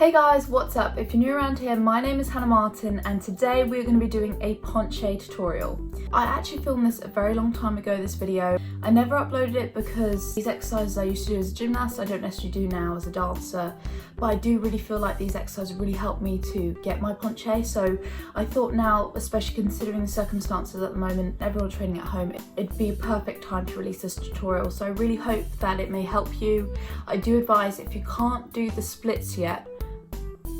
Hey guys, what's up? If you're new around here, my name is Hannah Martin and today we're going to be doing a Penche tutorial. I actually filmed this a very long time ago, this video. I never uploaded it because these exercises I used to do as a gymnast, I don't necessarily do now as a dancer, but I do really feel like these exercises really helped me to get my Penche. So I thought now, especially considering the circumstances at the moment, everyone training at home, it'd be a perfect time to release this tutorial. So I really hope that it may help you. I do advise if you can't do the splits yet,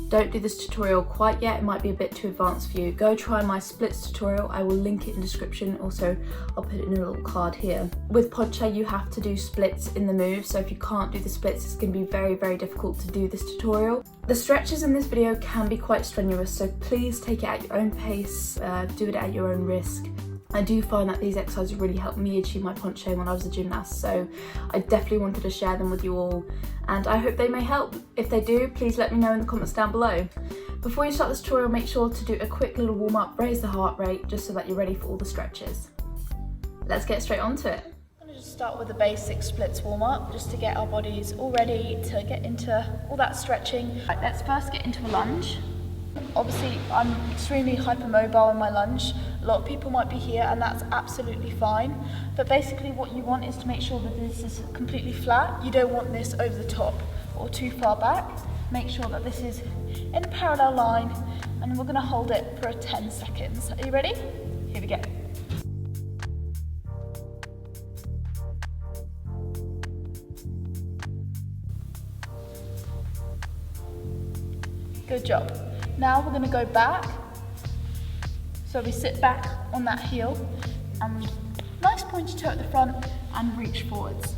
don't do this tutorial quite yet, it might be a bit too advanced for you. Go try my splits tutorial, I will link it in the description, also I'll put it in a little card here. With Penche you have to do splits in the move, so if you can't do the splits it's going to be very, very difficult to do this tutorial. The stretches in this video can be quite strenuous, so please take it at your own pace, do it at your own risk. I do find that these exercises really helped me achieve my Penche when I was a gymnast, so I definitely wanted to share them with you all and I hope they may help. If they do, please let me know in the comments down below. Before you start this tutorial, make sure to do a quick little warm up, raise the heart rate just so that you're ready for all the stretches. Let's get straight onto it. I'm going to just start with the basic splits warm up just to get our bodies all ready to get into all that stretching. Right, let's first get into a lunge. Obviously I'm extremely hypermobile in my lunge. A lot of people might be here and that's absolutely fine, but basically what you want is to make sure that this is completely flat. You don't want this over the top or too far back. Make sure that this is in a parallel line and we're going to hold it for 10 seconds. Are you ready? Here we go. Good job. Now we're going to go back, so we sit back on that heel and nice pointy toe at the front and reach forwards.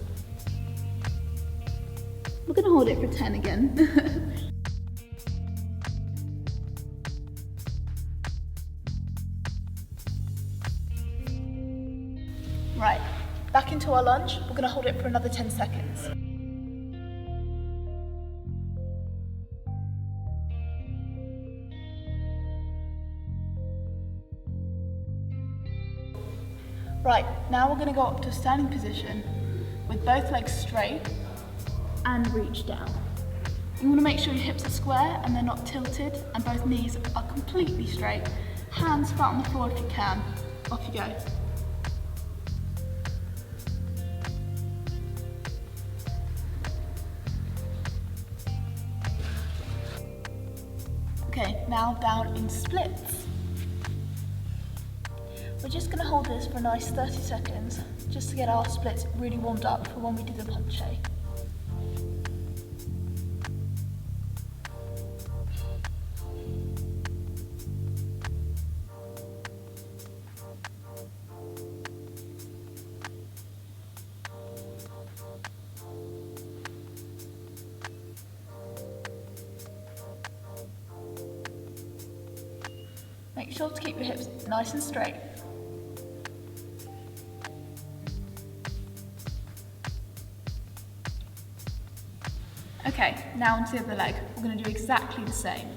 We're going to hold it for 10 again. Right, back into our lunge, we're going to hold it for another 10 seconds. Right, now we're going to go up to a standing position with both legs straight and reach down. You want to make sure your hips are square and they're not tilted and both knees are completely straight. Hands flat on the floor if you can. Off you go. Okay, now down in splits. We're just going to hold this for a nice 30 seconds, just to get our splits really warmed up for when we do the Penche. Make sure to keep your hips nice and straight. Okay, now onto the other leg. We're going to do exactly the same.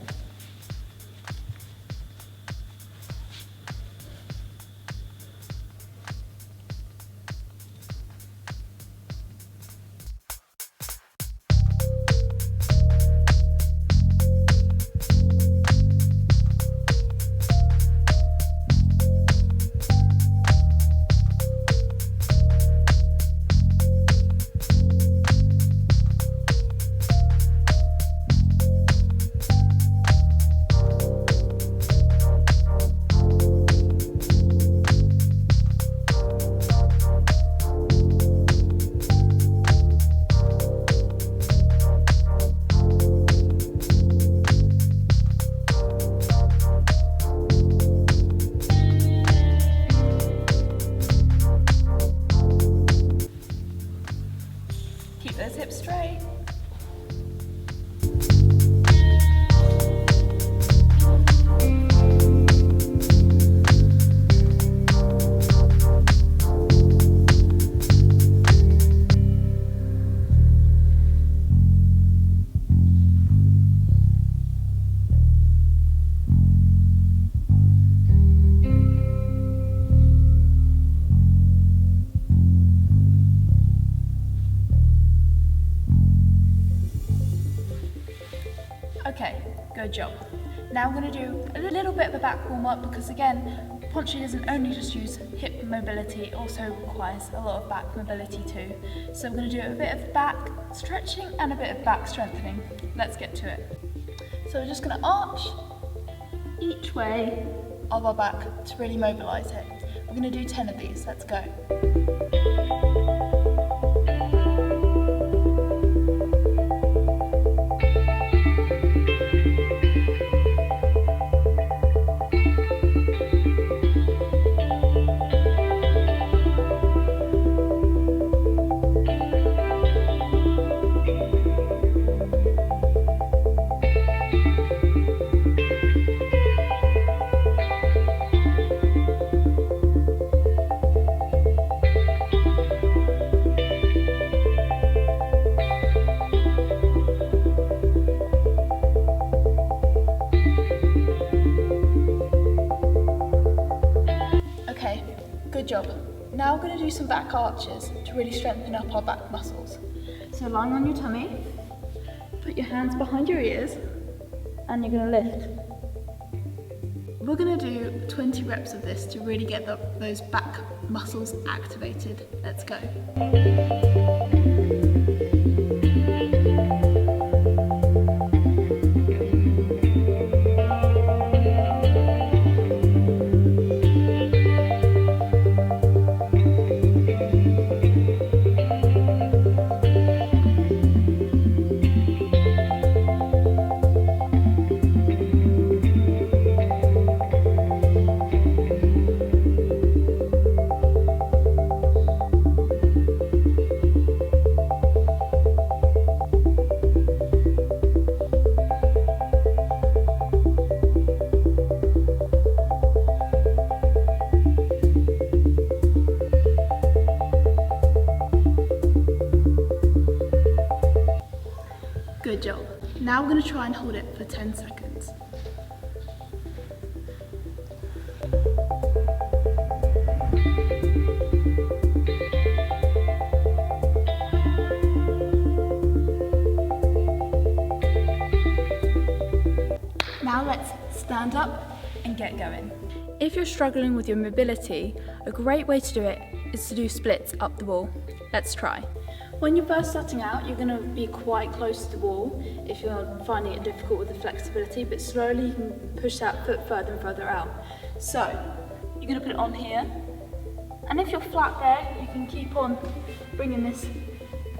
job. Now we're going to do a little bit of a back warm up because again, Penche doesn't only just use hip mobility, it also requires a lot of back mobility too. So we're going to do a bit of back stretching and a bit of back strengthening. Let's get to it. So we're just going to arch each way of our back to really mobilise it. We're going to do 10 of these, let's go. Good job. Now we're going to do some back arches to really strengthen up our back muscles. So lying on your tummy, put your hands behind your ears and you're going to lift. We're going to do 20 reps of this to really get those back muscles activated. Let's go. Good job. Now we're going to try and hold it for 10 seconds. Now let's stand up and get going. If you're struggling with your mobility, a great way to do it is to do splits up the wall. Let's try. When you're first starting out, you're going to be quite close to the wall if you're finding it difficult with the flexibility, but slowly you can push that foot further and further out. So, you're going to put it on here, and if you're flat there, you can keep on bringing this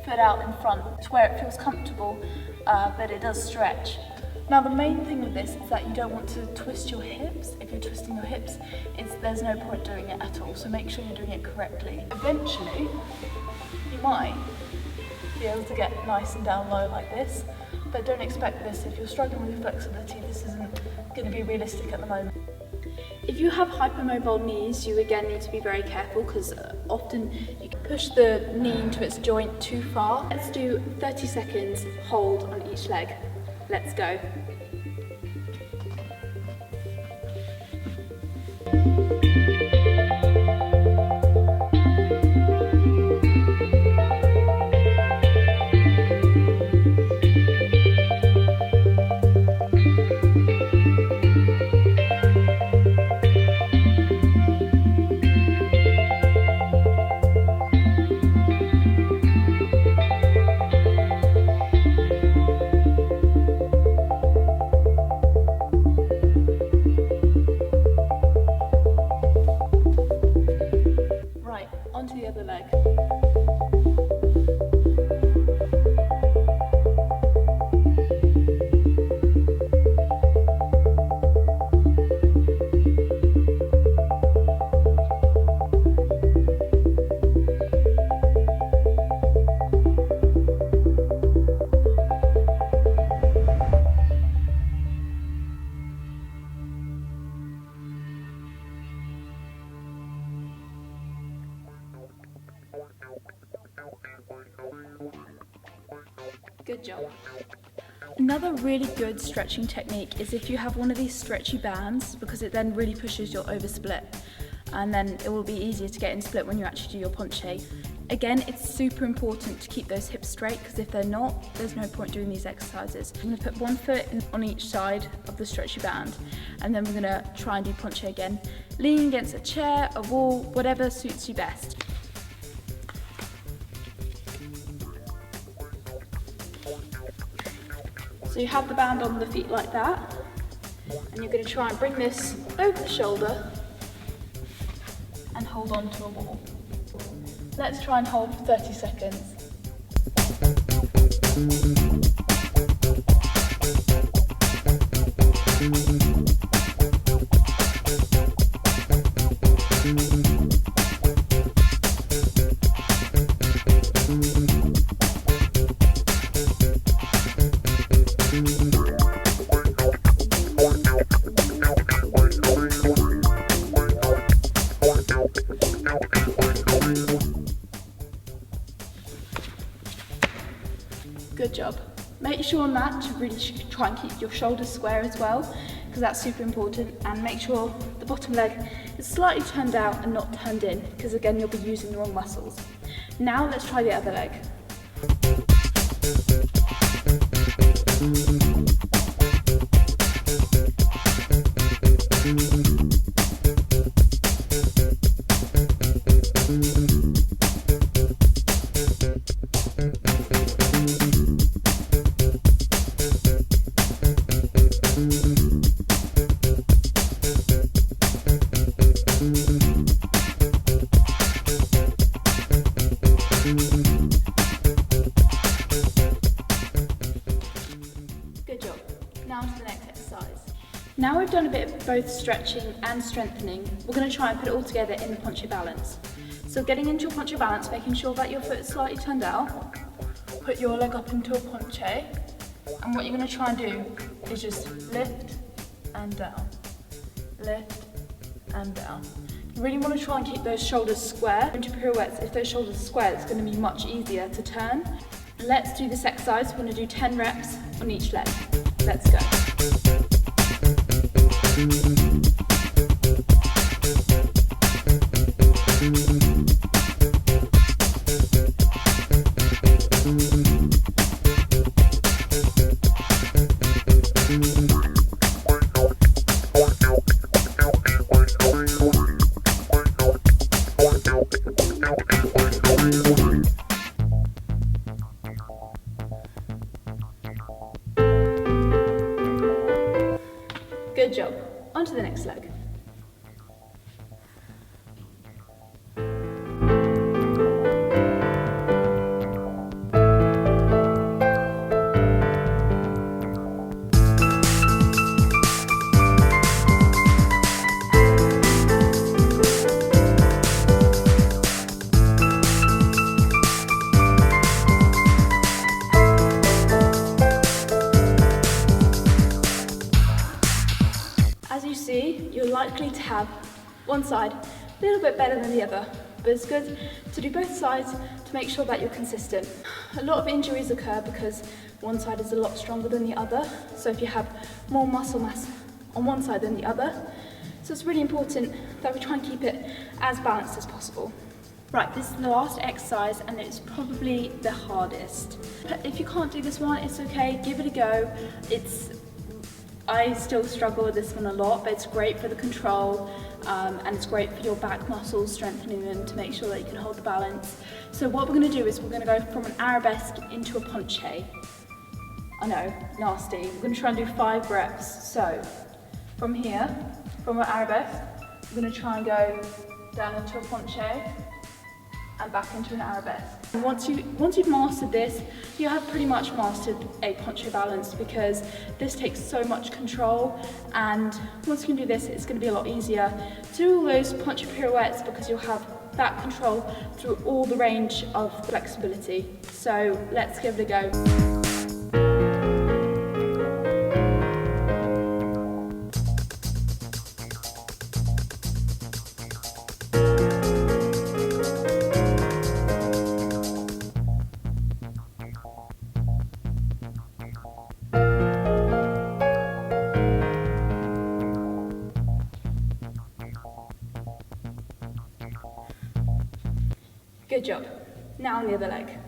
foot out in front to where it feels comfortable, but it does stretch. Now the main thing with this is that you don't want to twist your hips. If you're twisting your hips, there's no point doing it at all, so make sure you're doing it correctly. Eventually, you might be able to get nice and down low like this, but don't expect this. If you're struggling with your flexibility, this isn't going to be realistic at the moment. If you have hypermobile knees, you again need to be very careful because often you can push the knee into its joint too far. Let's do 30 seconds hold on each leg. Let's go. Onto the other leg. Good job. Another really good stretching technique is if you have one of these stretchy bands, because it then really pushes your over split, and then it will be easier to get in split when you actually do your penche. Again, it's super important to keep those hips straight, because if they're not, there's no point doing these exercises. I'm going to put one foot on each side of the stretchy band, and then we're going to try and do Penche again, leaning against a chair, a wall, whatever suits you best. So you have the band on the feet like that, and you're going to try and bring this over the shoulder and hold on to a wall. Let's try and hold for 30 seconds. Good job. Make sure on that to really try and keep your shoulders square as well, because that's super important, and make sure the bottom leg is slightly turned out and not turned in, because again you'll be using the wrong muscles. Now let's try the other leg. Good job. Now to the next exercise. Now we've done a bit of both stretching and strengthening, we're going to try and put it all together in the Penche balance. So getting into your Penche balance, making sure that your foot is slightly turned out, put your leg up into a Penche, and what you're going to try and do is just lift and down, lift and down. You really want to try and keep those shoulders square. Into pirouettes, if those shoulders are square, it's going to be much easier to turn. Let's do this exercise. We're going to do 10 reps on each leg. Let's go. Good job. On to the next leg. As you see, you're likely to have one side a little bit better than the other, but it's good to do both sides to make sure that you're consistent. A lot of injuries occur because one side is a lot stronger than the other, so if you have more muscle mass on one side than the other, so it's really important that we try and keep it as balanced as possible. Right, this is the last exercise and it's probably the hardest. If you can't do this one, it's okay, give it a go. I still struggle with this one a lot, but it's great for the control and it's great for your back muscles, strengthening them to make sure that you can hold the balance. So what we're going to do is we're going to go from an arabesque into a Penche. I know, nasty. We're going to try and do 5 reps. So from here, from an arabesque, we're going to try and go down into a Penche and back into an arabesque. And once you've mastered this, you have pretty much mastered a Penche balance, because this takes so much control, and once you can do this, it's going to be a lot easier to do all those Penche pirouettes, because you'll have that control through all the range of flexibility. So let's give it a go. Good job. Now on the other leg.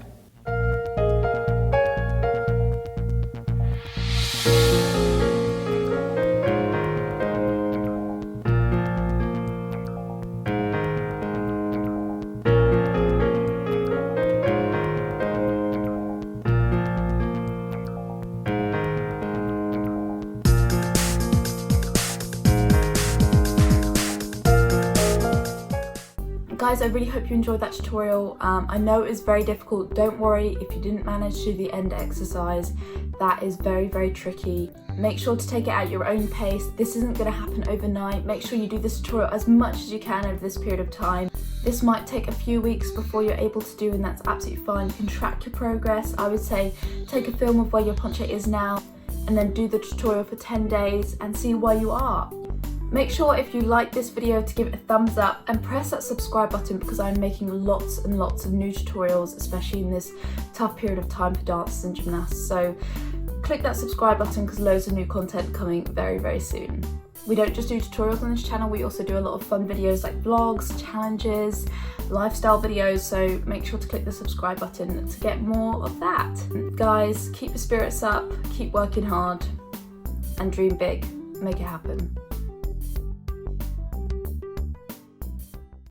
Guys, I really hope you enjoyed that tutorial. I know it was very difficult. Don't worry if you didn't manage to do the end exercise. That is very, very tricky. Make sure to take it at your own pace. This isn't going to happen overnight. Make sure you do this tutorial as much as you can over this period of time. This might take a few weeks before you're able to do, and that's absolutely fine. You can track your progress. I would say take a film of where your Penche is now and then do the tutorial for 10 days and see where you are. Make sure if you like this video to give it a thumbs up and press that subscribe button, because I'm making lots and lots of new tutorials, especially in this tough period of time for dancers and gymnasts. So click that subscribe button because loads of new content coming very, very soon. We don't just do tutorials on this channel, we also do a lot of fun videos like vlogs, challenges, lifestyle videos, so make sure to click the subscribe button to get more of that. Guys, keep your spirits up, keep working hard and dream big. Make it happen.